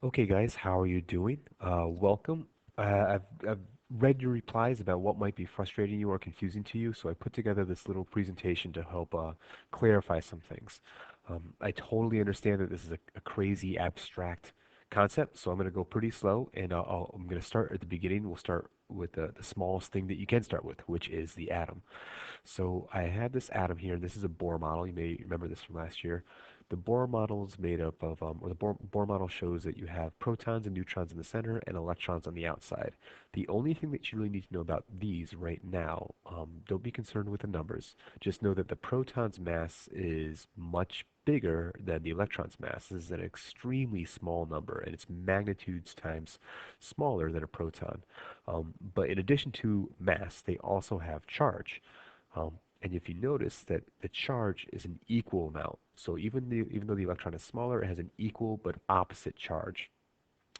Okay, guys, how are you doing? Welcome. I've read your replies about what might be frustrating you or confusing to you, so I put together this little presentation to help clarify some things. I totally understand that this is a crazy abstract concept, so I'm going to go pretty slow, and I'm going to start at the beginning. We'll start with the smallest thing that you can start with, which is the atom. So I have this atom here, and this is a Bohr model. You may remember this from last year. The Bohr model is made up of, or the Bohr model shows that you have protons and neutrons in the center and electrons on the outside. The only thing that you really need to know about these right now, don't be concerned with the numbers. Just know that the proton's mass is much bigger than the electron's mass. This is an extremely small number, and it's magnitudes times smaller than a proton. But in addition to mass, they also have charge. And if you notice that the charge is an equal amount, so even though the electron is smaller, it has an equal but opposite charge.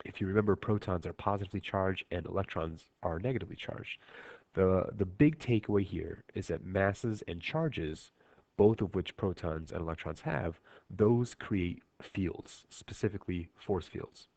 If you remember, protons are positively charged and electrons are negatively charged. The big takeaway here is that masses and charges, both of which protons and electrons have, those create fields, specifically force fields.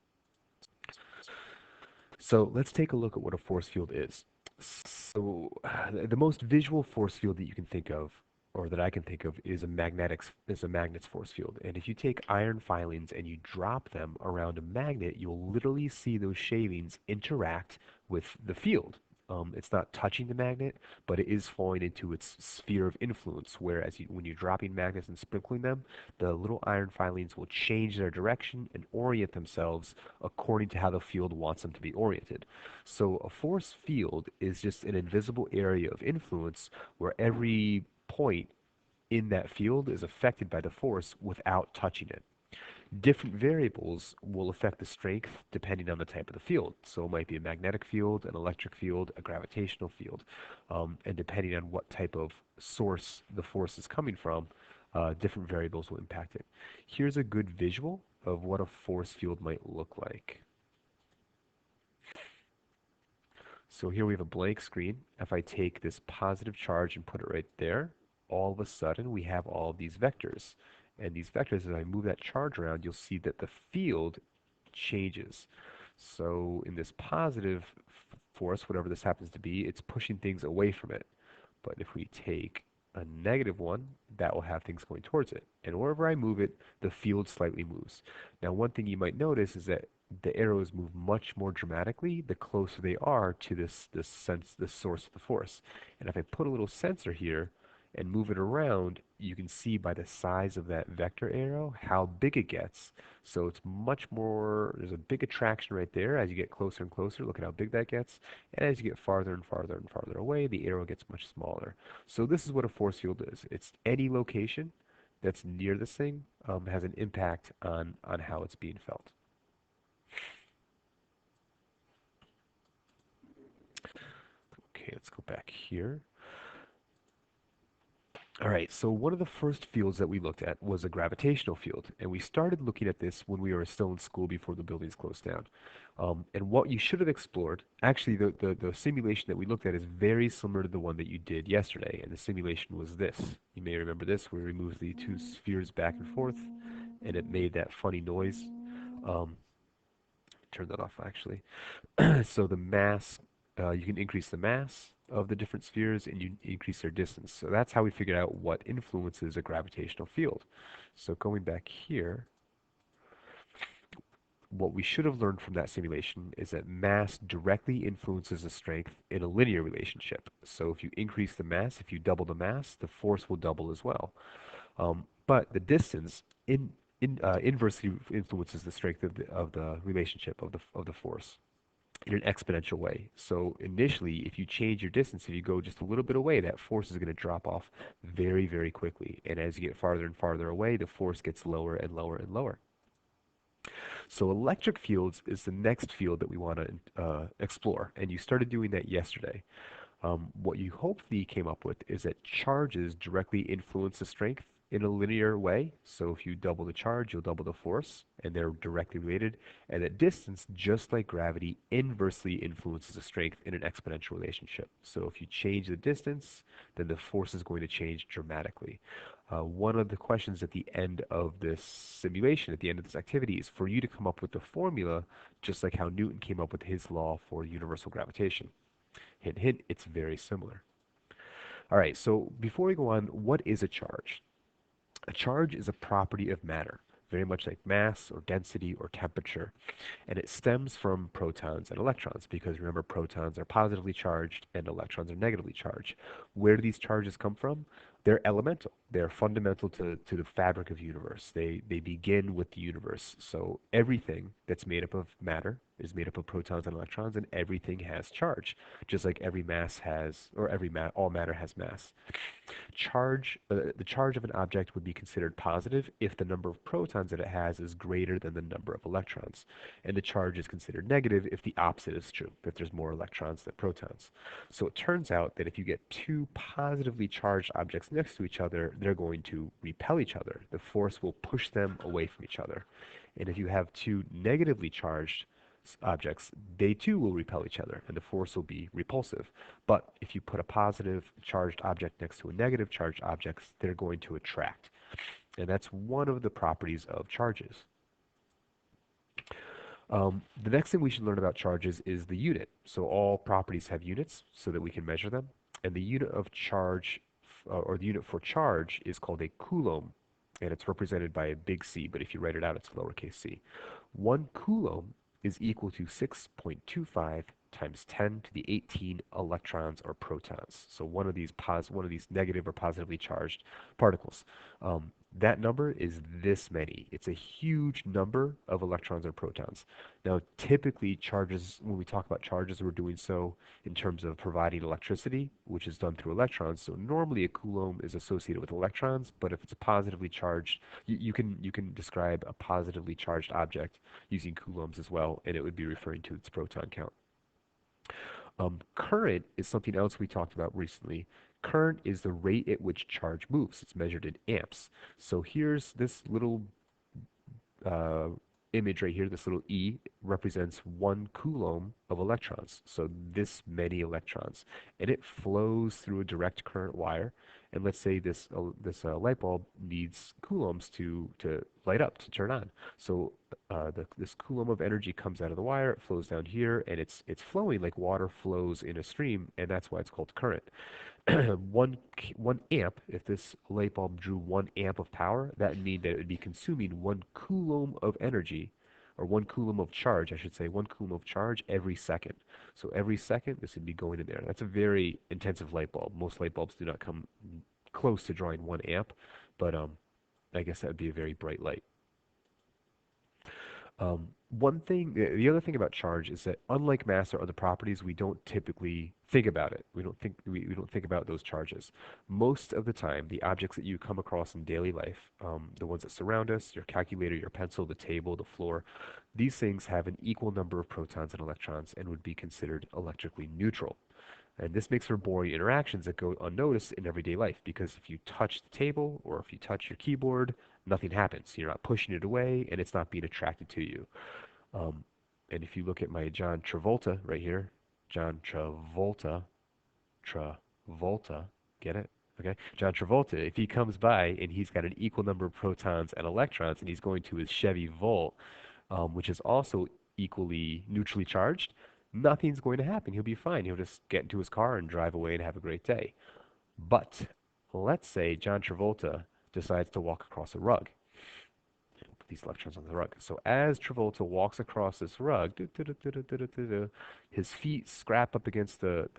So let's take a look at what a force field is. So the most visual force field that you can think of, or that I can think of, is a magnet's force field. And if you take iron filings and you drop them around a magnet, you'll literally see those shavings interact with the field. It's not touching the magnet, but it is falling into its sphere of influence. Whereas when you're dropping magnets and sprinkling them, the little iron filings will change their direction and orient themselves according to how the field wants them to be oriented. So a force field is just an invisible area of influence where every point in that field is affected by the force without touching it. Different variables will affect the strength depending on the type of the field. So it might be a magnetic field, an electric field, a gravitational field. And depending on what type of source the force is coming from, different variables will impact it. Here's a good visual of what a force field might look like. So here we have a blank screen. If I take this positive charge and put it right there, all of a sudden we have all these vectors. And these vectors, as I move that charge around, you'll see that the field changes. So in this positive force, whatever this happens to be, it's pushing things away from it. But if we take a negative one, that will have things going towards it. And wherever I move it, the field slightly moves. Now, one thing you might notice is that the arrows move much more dramatically the closer they are to this source of the force. And if I put a little sensor here and move it around, you can see by the size of that vector arrow how big it gets. So it's much more, there's a big attraction right there as you get closer and closer. Look at how big that gets. And as you get farther and farther and farther away, the arrow gets much smaller. So this is what a force field is. It's any location that's near this thing has an impact on how it's being felt. Okay, let's go back here. All right, so one of the first fields that we looked at was a gravitational field, and we started looking at this when we were still in school before the buildings closed down. And what you should have explored, actually, the simulation that we looked at is very similar to the one that you did yesterday, and the simulation was this. You may remember this, where we moved the two spheres back and forth, and it made that funny noise. Um, Turn that off, actually. So the mass, you can increase the mass of the different spheres and you increase their distance. So that's how we figured out what influences a gravitational field. So going back here, what we should have learned from that simulation is that mass directly influences the strength in a linear relationship. So if you increase the mass, if you double the mass, the force will double as well. But the distance inversely influences the strength of the relationship of the force in an exponential way. So initially, if you change your distance, if you go just a little bit away, that force is going to drop off very, very quickly. And as you get farther and farther away, the force gets lower and lower and lower. So electric fields is the next field that we want to explore. And you started doing that yesterday. What you hopefully came up with is that charges directly influence the strength in a linear way. So if you double the charge, you'll double the force, and they're directly related. And that distance, just like gravity, inversely influences the strength in an exponential relationship. So if you change the distance, then the force is going to change dramatically. One of the questions at the end of this simulation, at the end of this activity, is for you to come up with the formula, just like how Newton came up with his law for universal gravitation. Hint, hint, it's very similar. All right, so before we go on, what is a charge? A charge is a property of matter, very much like mass or density or temperature, and it stems from protons and electrons because remember, protons are positively charged and electrons are negatively charged. Where do these charges come from? They're elemental. They're fundamental to the fabric of the universe. They begin with the universe. So everything that's made up of matter is made up of protons and electrons, and everything has charge, just like every mass has, or all matter has mass. The charge of an object would be considered positive if the number of protons that it has is greater than the number of electrons. And the charge is considered negative if the opposite is true, if there's more electrons than protons. So it turns out that if you get two positively charged objects next to each other, they're going to repel each other. The force will push them away from each other. And if you have two negatively charged objects, they too will repel each other, and the force will be repulsive. But if you put a positive charged object next to a negative charged object, they're going to attract. And that's one of the properties of charges. The next thing we should learn about charges is the unit. So all properties have units so that we can measure them. And the unit of charge, or the unit for charge, is called a coulomb. And it's represented by a big C, but if you write it out, it's lowercase c. 1 coulomb is equal to 6.25 times 10 to the 18 electrons or protons. So one of these negative or positively charged particles. That number is this many. It's a huge number of electrons or protons. Now, typically charges, when we talk about charges, we're doing so in terms of providing electricity, which is done through electrons. So normally a coulomb is associated with electrons, but if it's a positively charged, you can describe a positively charged object using coulombs as well, and it would be referring to its proton count. Current is something else we talked about recently. Current is the rate at which charge moves. It's measured in amps. So here's this little uh, image right here, this little E represents 1 coulomb of electrons. So this many electrons. And it flows through a direct current wire. And let's say this light bulb needs coulombs to light up, to turn on. So this coulomb of energy comes out of the wire, it flows down here, and it's flowing like water flows in a stream, and that's why it's called current. One amp, if this light bulb drew 1 amp of power, that would mean that it would be consuming 1 coulomb of energy, or 1 coulomb of charge, I should say, 1 coulomb of charge every second. So every second, this would be going in there. That's a very intensive light bulb. Most light bulbs do not come close to drawing 1 amp, but I guess that would be a very bright light. The other thing about charge is that unlike mass or other properties, we don't typically think about it. We don't think about those charges. Most of the time, the objects that you come across in daily life, the ones that surround us, your calculator, your pencil, the table, the floor, these things have an equal number of protons and electrons and would be considered electrically neutral. And this makes for boring interactions that go unnoticed in everyday life because if you touch the table or if you touch your keyboard, nothing happens. You're not pushing it away and it's not being attracted to you. Um, and if you look at my John Travolta right here, John Travolta, get it? Okay, John Travolta, if he comes by and he's got an equal number of protons and electrons and he's going to his Chevy Volt, which is also equally neutrally charged, nothing's going to happen. He'll be fine. He'll just get into his car and drive away and have a great day. But let's say John Travolta decides to walk across a rug. Put these electrons on the rug. So as Travolta walks across this rug, his feet scrape up against the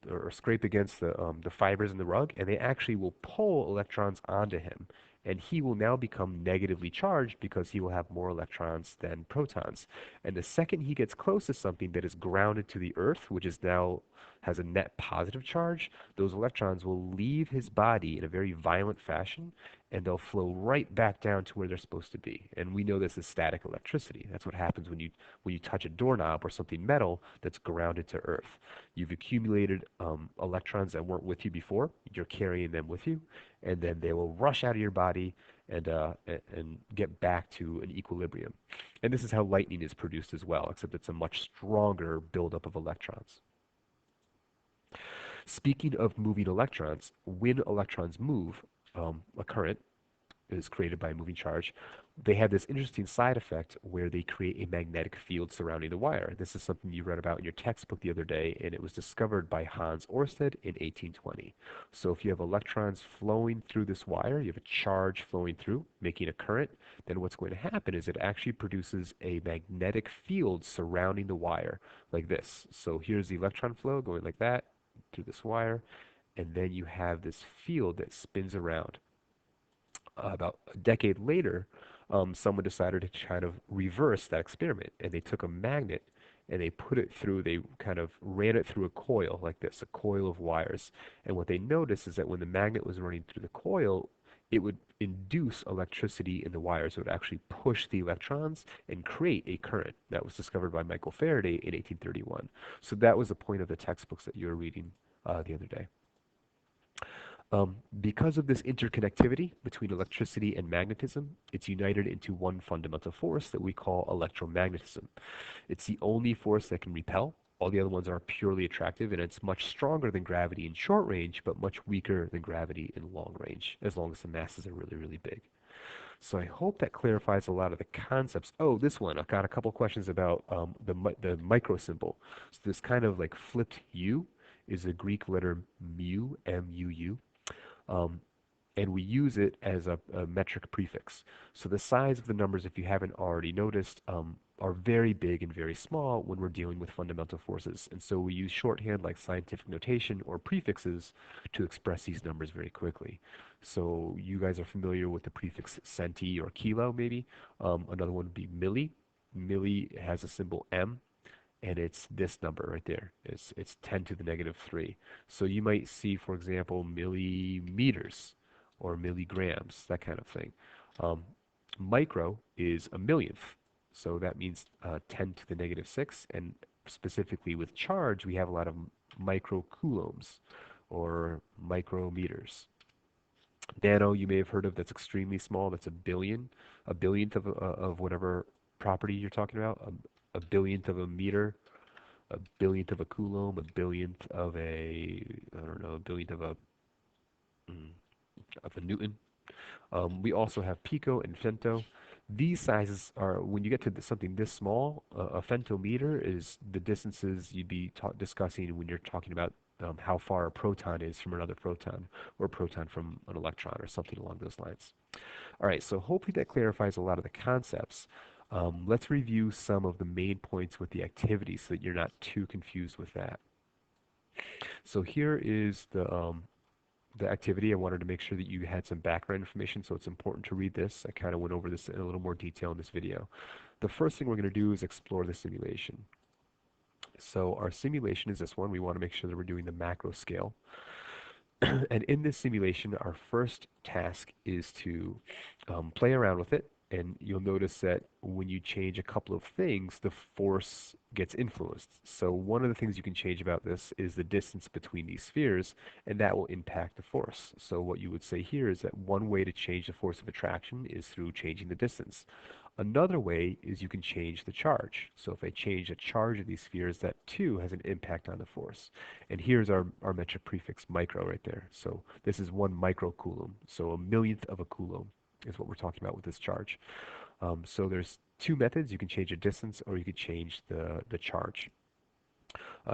or scrape against the fibers in the rug, and they actually will pull electrons onto him. And he will now become negatively charged because he will have more electrons than protons. And the second he gets close to something that is grounded to the earth, which is now has a net positive charge, those electrons will leave his body in a very violent fashion and they'll flow right back down to where they're supposed to be. And we know this is static electricity. That's what happens when you touch a doorknob or something metal that's grounded to earth. You've accumulated electrons that weren't with you before. You're carrying them with you, and then they will rush out of your body and get back to an equilibrium. And this is how lightning is produced as well, except it's a much stronger buildup of electrons. Speaking of moving electrons, when electrons move, a current is created by a moving charge, they have this interesting side effect where they create a magnetic field surrounding the wire. This is something you read about in your textbook the other day, and it was discovered by Hans Ørsted in 1820. So if you have electrons flowing through this wire, you have a charge flowing through, making a current, then what's going to happen is it actually produces a magnetic field surrounding the wire like this. So here's the electron flow going like that through this wire, and then you have this field that spins around. About a decade later, someone decided to kind of reverse that experiment, and they took a magnet and they put it through, they kind of ran it through a coil like this, a coil of wires. And what they noticed is that when the magnet was running through the coil, it would induce electricity in the wires. It would actually push the electrons and create a current. That was discovered by Michael Faraday in 1831. So that was the point of the textbooks that you were reading the other day. Because of this interconnectivity between electricity and magnetism, it's united into one fundamental force that we call electromagnetism. It's the only force that can repel. All the other ones are purely attractive, and it's much stronger than gravity in short range, but much weaker than gravity in long range, as long as the masses are really, really big. So I hope that clarifies a lot of the concepts. Oh, this one, I've got a couple questions about the micro symbol. So this kind of like flipped U is a Greek letter mu, M-U-U. Um, and we use it as a metric prefix. So the size of the numbers, if you haven't already noticed, are very big and very small when we're dealing with fundamental forces. And so we use shorthand like scientific notation or prefixes to express these numbers very quickly. So you guys are familiar with the prefix centi or kilo, maybe. Another one would be milli. Milli has a symbol M, and it's this number right there. It's 10 to the negative 3. So you might see, for example, millimeters or milligrams, that kind of thing. Um, Micro is a millionth, so that means 10 to the negative 6. And specifically with charge, we have a lot of micro coulombs or micrometers. Nano, you may have heard of, that's extremely small. That's a billion, a billionth of whatever property you're talking about. A billionth of a meter, a billionth of a coulomb, a billionth of a, I don't know, a billionth mm, of a newton. We also have pico and femto. These sizes are, when you get to something this small, a femtometer is the distances you'd be discussing when you're talking about how far a proton is from another proton, or a proton from an electron, or something along those lines. All right, so hopefully that clarifies a lot of the concepts. Let's review some of the main points with the activity so that you're not too confused with that. So here is the activity. I wanted to make sure that you had some background information, so it's important to read this. I kind of went over this in a little more detail in this video. The first thing we're going to do is explore the simulation. So our simulation is this one. We want to make sure that we're doing the macro scale. And in this simulation, our first task is to play around with it. And you'll notice that when you change a couple of things, the force gets influenced. So one of the things you can change about this is the distance between these spheres, and that will impact the force. So what you would say here is that one way to change the force of attraction is through changing the distance. Another way is you can change the charge. So if I change the charge of these spheres, that too has an impact on the force. And here's our metric prefix micro right there. So this is 1 microcoulomb. So a millionth of a coulomb is what we're talking about with this charge. So there's two methods. You can change the distance, or you could change the charge.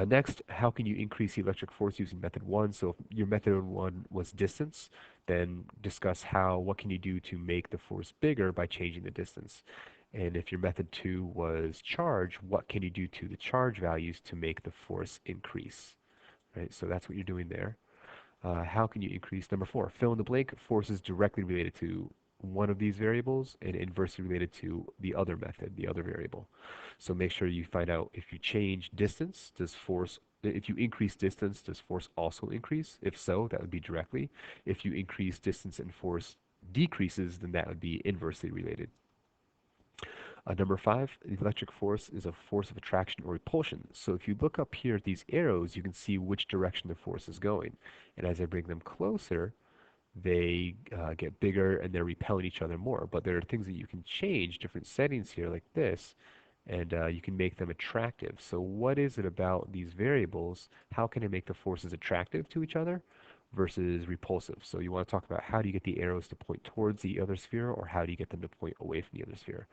Next, how can you increase the electric force using method one? So if your method one was distance, then discuss what can you do to make the force bigger by changing the distance. And if your method two was charge, what can you do to the charge values to make the force increase? Right, so that's what you're doing there. How can you increase? Number four, fill in the blank. Force is directly related to one of these variables and inversely related to the other method, the other variable. So make sure you find out if you change distance, if you increase distance, does force also increase? If so, that would be directly. If you increase distance and force decreases, then that would be inversely related. Number five, the electric force is a force of attraction or repulsion. So if you look up here at these arrows, you can see which direction the force is going. And as I bring them closer, they get bigger and they're repelling each other more. But there are things that you can change, different settings here like this, and you can make them attractive. So what is it about these variables? How can I make the forces attractive to each other versus repulsive? So you want to talk about how do you get the arrows to point towards the other sphere, or how do you get them to point away from the other sphere?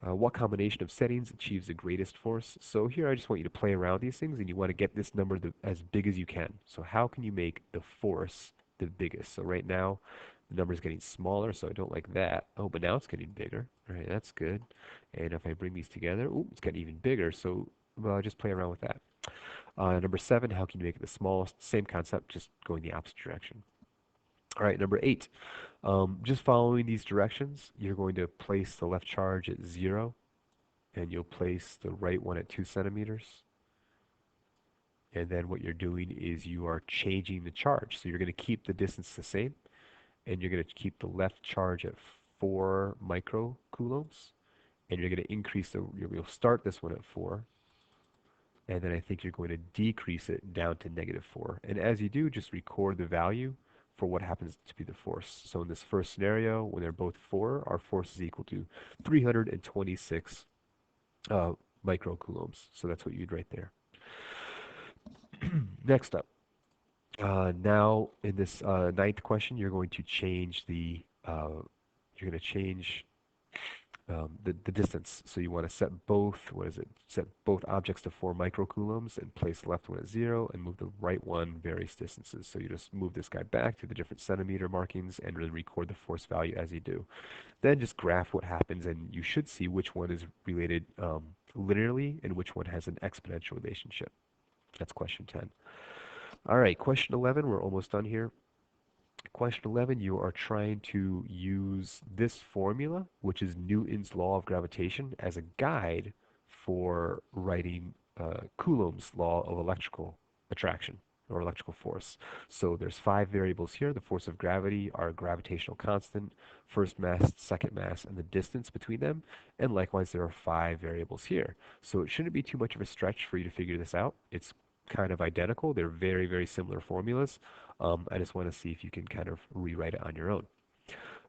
What combination of settings achieves the greatest force? So here I just want you to play around these things and you want to get this number as big as you can. So how can you make the force the biggest? So right now the number is getting smaller, so I don't like that. Oh, but now it's getting bigger. All right, that's good. And if I bring these together, ooh, it's getting even bigger. So well, just play around with that. Number seven, how can you make it the smallest? Same concept, just going the opposite direction. All right, number eight, just following these directions, you're going to place the left charge at 0, and you'll place the right one at 2 centimeters. And then what you're doing is you are changing the charge. So you're going to keep the distance the same, and you're going to keep the left charge at 4 microcoulombs, and you're going to increase you'll start this one at 4, and then I think you're going to decrease it down to -4. And as you do, just record the value for what happens to be the force. So in this first scenario, when they're both 4, our force is equal to 326 uh, microcoulombs. So that's what you'd write there. Next up, now in this ninth question, you're going to change you're going to change the distance. So you want to set both, what is it? Set both objects to 4 microcoulombs and place the left one at 0 and move the right one various distances. So you just move this guy back to the different centimeter markings and really record the force value as you do. Then just graph what happens and you should see which one is related linearly and which one has an exponential relationship. That's question 10. All right, question 11, we're almost done here. Question 11, you are trying to use this formula, which is Newton's law of gravitation, as a guide for writing Coulomb's law of electrical attraction or electrical force. So there's 5 variables here. The force of gravity, our gravitational constant, first mass, second mass, and the distance between them. And likewise, there are 5 variables here. So it shouldn't be too much of a stretch for you to figure this out. It's kind of identical. They're very, very similar formulas. I just want to see if you can kind of rewrite it on your own.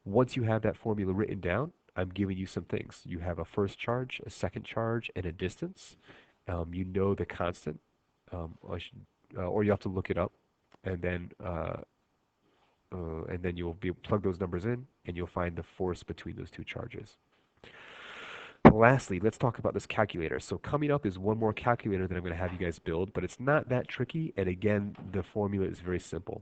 Once you have that formula written down, I'm giving you some things. You have a first charge, a second charge, and a distance. You know the constant, or you have to look it up, and then you'll plug those numbers in, and you'll find the force between those two charges. Lastly, let's talk about this calculator. So coming up is one more calculator that I'm going to have you guys build, but it's not that tricky. And again, the formula is very simple.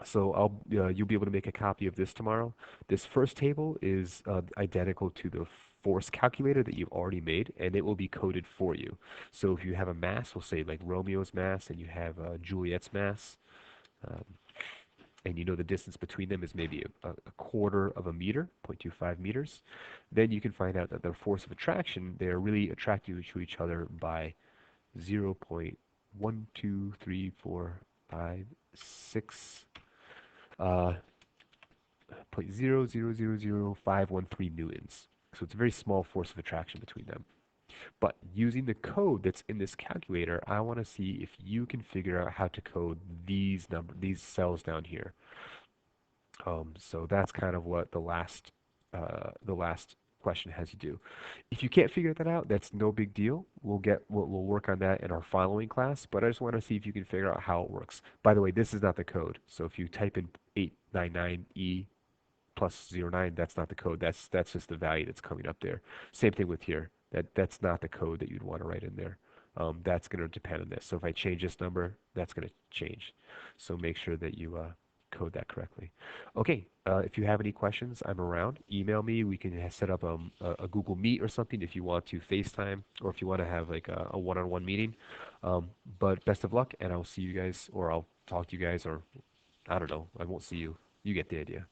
So you'll be able to make a copy of this tomorrow. This first table is identical to the force calculator that you've already made, and it will be coded for you. So if you have a mass, we'll say like Romeo's mass, and you have Juliet's mass, um, and you know the distance between them is maybe a quarter of a meter, 0.25 meters, then you can find out that the force of attraction, they are really attracted to each other by 0.12345 uh, 0.0000513 newtons. So it's a very small force of attraction between them. But using the code that's in this calculator, I want to see if you can figure out how to code these cells down here. So that's kind of what the last question has you do. If you can't figure that out, that's no big deal. We'll work on that in our following class. But I just want to see if you can figure out how it works. By the way, this is not the code. So if you type in 899E plus 09, that's not the code. That's just the value that's coming up there. Same thing with here. That's not the code that you'd want to write in there. That's going to depend on this. So if I change this number, that's going to change. So make sure that you code that correctly. Okay, if you have any questions, I'm around. Email me. We can set up a Google Meet or something if you want to FaceTime or if you want to have like a one-on-one meeting. But best of luck, and I'll see you guys, or I'll talk to you guys, or I don't know. I won't see you. You get the idea.